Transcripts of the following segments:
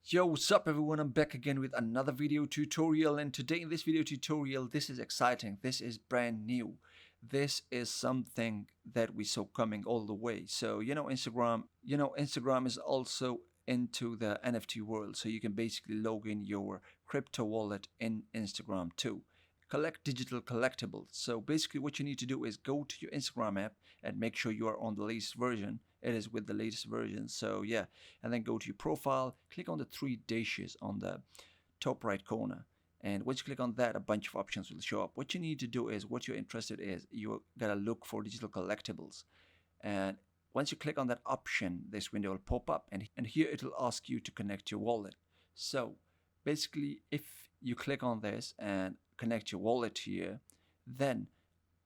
Yo, what's up everyone? I'm back again with another video tutorial, and today in this video tutorial, this is exciting. This is brand new. This is something that we saw coming all the way. So, Instagram is also into the NFT world. So you can basically log in your crypto wallet in Instagram too. Collect digital collectibles. So basically what you need to do is go to your Instagram app and make sure you are on the latest version. It is with the latest version. So yeah, and then go to your profile, click on the three dashes on the top right corner. And once you click on that, a bunch of options will show up. What you need to do is, what you're interested is, you gotta look for digital collectibles. And once you click on that option, this window will pop up, and here it will ask you to connect your wallet. So basically, if you click on this and connect your wallet here, then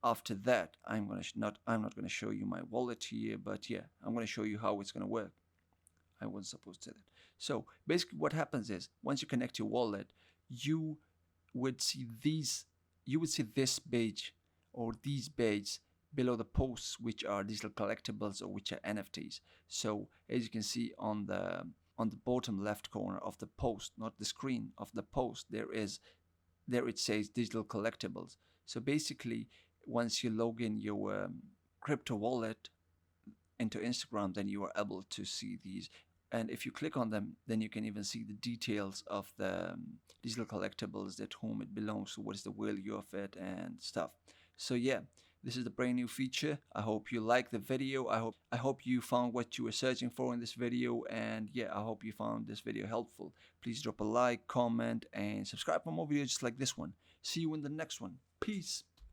after that I'm not gonna show you my wallet here, but yeah, I'm gonna show you how it's gonna work. I wasn't supposed to do that. So basically what happens is, once you connect your wallet, you would see this page or these pages below the posts, which are digital collectibles or which are NFTs. So as you can see on the bottom left corner of the post, not the screen of the post, there it says digital collectibles. So basically, once you log in your crypto wallet into Instagram, then you are able to see these. And if you click on them, then you can even see the details of the digital collectibles, that whom it belongs to, what is the value of it and stuff. So yeah, this is the brand new feature. I hope you like the video. I hope you found what you were searching for in this video, and yeah, I hope you found this video helpful. Please drop a like, comment, and subscribe for more videos just like this one. See you in the next one. Peace.